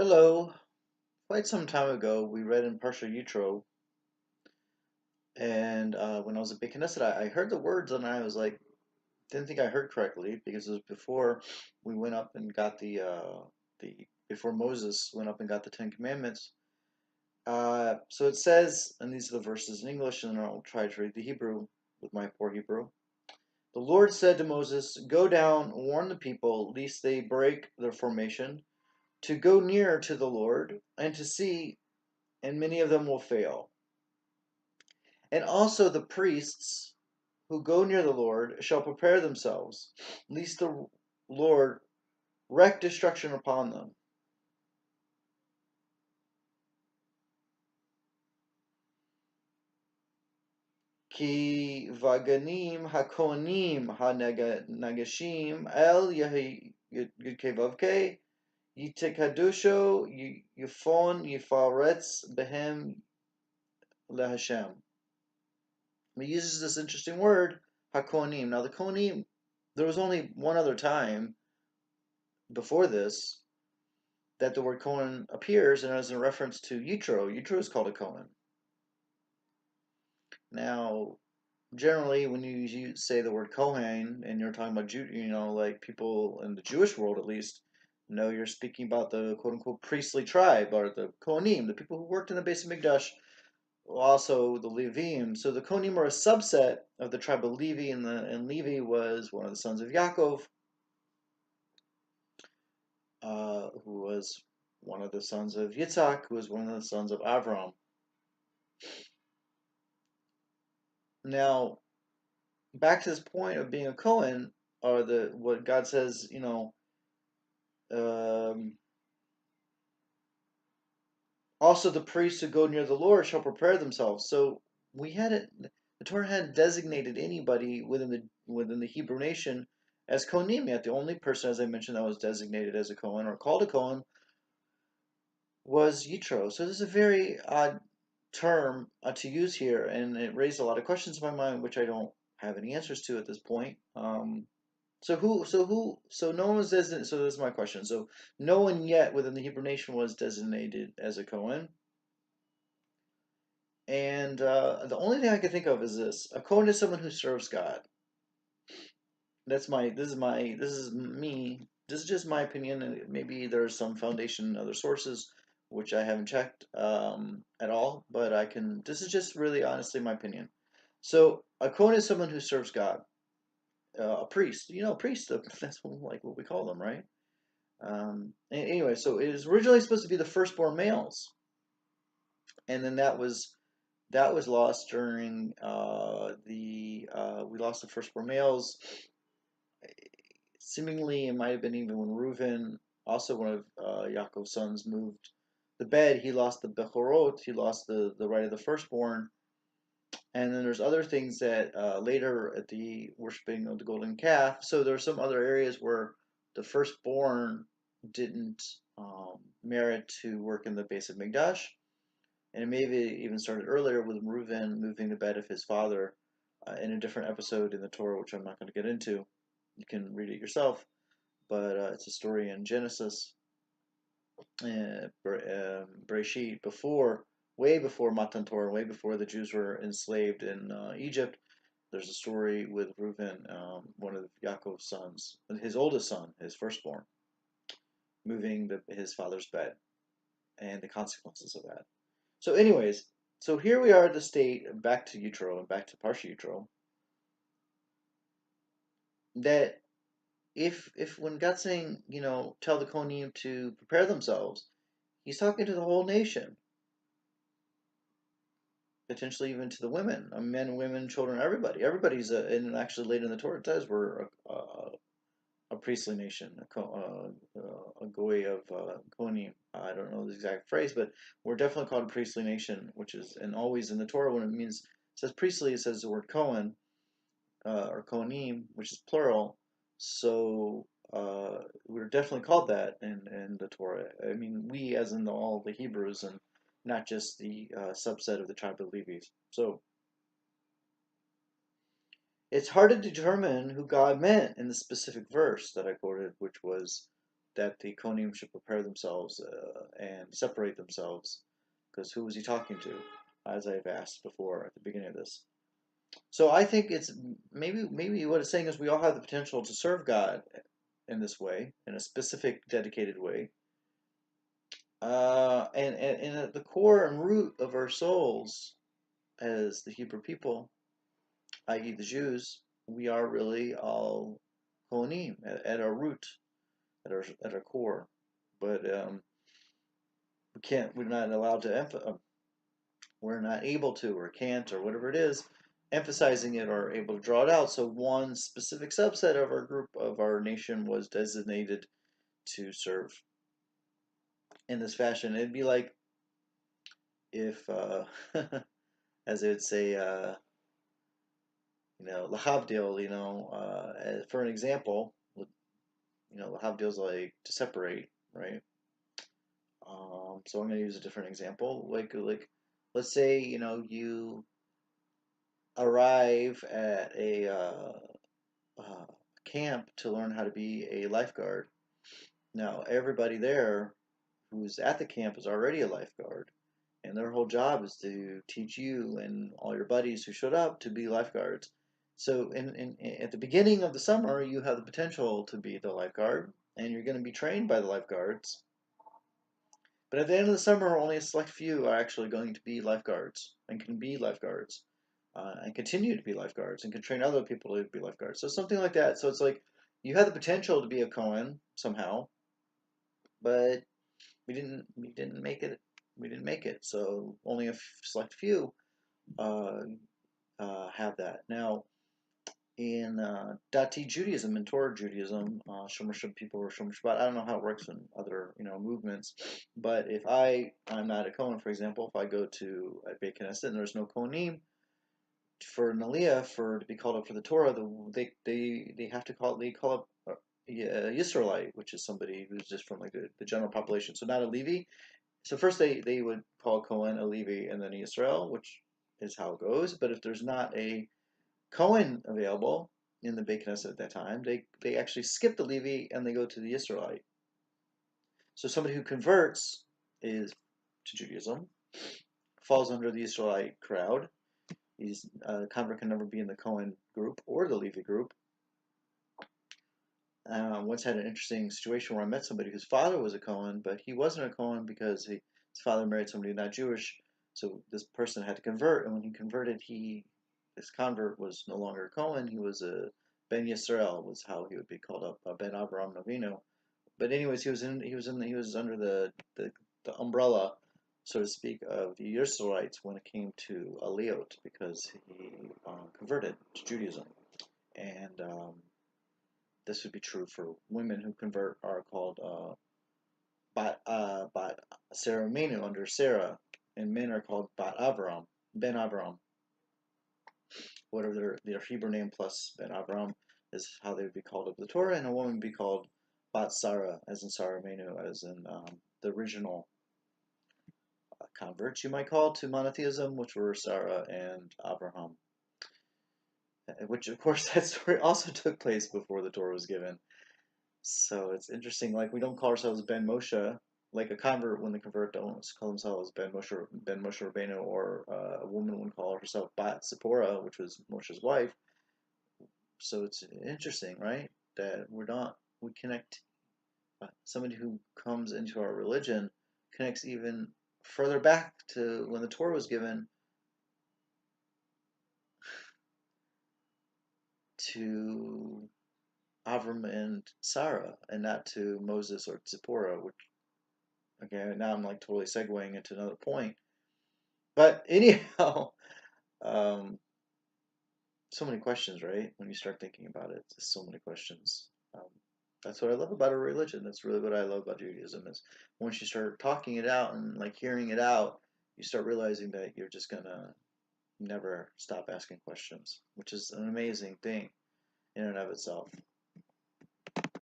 Hello. Quite some time ago, we read in Parsha Yitro, and when I was at beit, I heard the words and I was like, didn't think I heard correctly because it was before we went up and got the before Moses went up and got the Ten Commandments. So it says, and these are the verses in English, and I'll try to read the Hebrew with my poor Hebrew. The Lord said to Moses, "Go down, warn the people, lest they break their formation, to go near to the Lord and to see, and many of them will fail. And also the priests who go near the Lord shall prepare themselves, lest the Lord wreak destruction upon them." Ki vaganim hakohanim hanagashim el yudkevavke yitekadusho yifon yifaretz behem lehashem. He uses this interesting word, hakohanim. Now the kohanim, there was only one other time before this that the word Cohen appears, and as in reference to Yitro. Yitro is called a Cohen. Now, generally, when you say the word Kohen and you're talking about like people in the Jewish world at least, you're speaking about the quote unquote priestly tribe or the kohaniim, the people who worked in the beit hamakdash, also the Levim. So the kohaniim are a subset of the tribe of Levi, and Levi was one of the sons of Yaakov, who was one of the sons of Yitzhak, who was one of the sons of Avram. Now, back to this point of being a Cohen, or the what God says, um, also the priests who go near the Lord shall prepare themselves. So we hadn't, the Torah hadn't designated anybody within the Hebrew nation as Kohanim yet. The only person, as I mentioned, that was designated as a Cohen or called a Cohen was Yitro. So this is a very odd term to use here, and it raised a lot of questions in my mind, which I don't have any answers to at this point. So no one was designated. So this is my question. So no one yet within the Hebrew nation was designated as a Cohen, and the only thing I can think of is this: a Cohen is someone who serves God. That's my. This is my. This is me. This is just my opinion, and maybe there's some foundation in other sources which I haven't checked at all. But I can. This is just really honestly my opinion. So a Cohen is someone who serves God. A priest, priest. That's like what we call them, right? Anyway, so it was originally supposed to be the firstborn males, and then that was lost during the we lost the firstborn males. Seemingly, it might have been even when Reuven, also one of Yaakov's sons, moved the bed. He lost the bechorot. He lost the right of the firstborn. And then there's other things that later at the worshiping of the golden calf. So there are some other areas where the firstborn didn't merit to work in the beit hamakdash, and maybe even started earlier with Reuven moving the bed of his father in a different episode in the Torah, which I'm not going to get into. You can read it yourself, but it's a story in Genesis, Bereshit, way before Matan Torah, way before the Jews were enslaved in Egypt. There's a story with Reuven, one of Yaakov's sons, his oldest son, his firstborn, moving his father's bed, and the consequences of that. So, anyways, so here we are at the state, back to Yitro and back to Parsha Yitro, that if when God's saying, tell the kohaniim to prepare themselves, He's talking to the whole nation, potentially even to the women, men, women, children, everybody. Everybody's and actually later in the Torah it says we're a priestly nation, a goy of kohaniim. I don't know the exact phrase, but we're definitely called a priestly nation, which is, and always in the Torah when it says priestly, it says the word Cohen or kohaniim, which is plural. So we're definitely called that in the Torah. I mean, we as in all the Hebrews, and not just the subset of the tribe of Levites. So it's hard to determine who God meant in the specific verse that I quoted, which was that the kohaniim should prepare themselves and separate themselves, because who was he talking to? As I've asked before at the beginning of this. So I think it's maybe what it's saying is we all have the potential to serve God in this way, in a specific, dedicated way. And at the core and root of our souls as the Hebrew people, i.e. the Jews, we are really all kohaniim at our root, at our core. But we're not allowed to, we're not able to, or can't, or whatever it is, emphasizing it or able to draw it out. So one specific subset of our group, of our nation, was designated to serve in this fashion. It'd be like if, as they would say, lahavdil, for an example, lahavdil is like to separate, right? So I'm going to use a different example. Like, let's say, you arrive at a camp to learn how to be a lifeguard. Now, everybody there who's at the camp is already a lifeguard, and their whole job is to teach you and all your buddies who showed up to be lifeguards. So, at the beginning of the summer, you have the potential to be the lifeguard, and you're going to be trained by the lifeguards. But at the end of the summer, only a select few are actually going to be lifeguards and can be lifeguards, and continue to be lifeguards, and can train other people to be lifeguards. So something like that. So it's like you have the potential to be a Cohen somehow, but we didn't make it. We didn't make it. So only a select few uh, have that. Now, in Dati Judaism and Torah Judaism, Shomer people or Shomer Shabbat. I don't know how it works in other movements, but if I'm not a Kohen, for example, if I go to a beit and there's no kohaniim for an aliyah to be called up for the Torah, they have to call up a Yisraelite, which is somebody who's just from like the general population, so not a Levi. So first they would call a Cohen a Levi and then a Yisrael, which is how it goes. But if there's not a Cohen available in the Beit Knesset at that time, they actually skip the Levi and they go to the Israelite. So somebody who converts is to Judaism falls under the Israelite crowd. He's a convert can never be in the Cohen group or the Levi group. Once had an interesting situation where I met somebody whose father was a Cohen, but he wasn't a Cohen because his father married somebody not Jewish. So this person had to convert, and when he converted, this convert was no longer a Cohen. He was a Ben Yisrael, was how he would be called up, Ben Avraham Avinu. But anyways, he was under the umbrella, so to speak, of the Yisraelites when it came to Aliyot, because he converted to Judaism, and this would be true for women who convert, are called bat Sarah Menu, under Sarah, and men are called bat Avram, Ben Avram. Whatever their Hebrew name plus Ben Avram is how they would be called of the Torah, and a woman would be called bat Sarah, as in Sarah Menu, as in the original converts, you might call, to monotheism, which were Sarah and Abraham. Which, of course, that story also took place before the Torah was given. So it's interesting. Like, we don't call ourselves Ben Moshe. Like a convert, when they convert, don't call themselves Ben Moshe Rabbeinu, or a woman wouldn't call herself Bat Zipporah, which was Moshe's wife. So it's interesting, right? That we connect. Somebody who comes into our religion connects even further back to when the Torah was given, to Avram and Sarah, and not to Moses or Zipporah, which, okay, now I'm like totally segueing into another point. But anyhow, um, so many questions, right? When you start thinking about it, just so many questions. Um, that's what I love about a religion. That's really what I love about Judaism, is once you start talking it out and like hearing it out, you start realizing that you're just gonna never stop asking questions, which is an amazing thing in and of itself.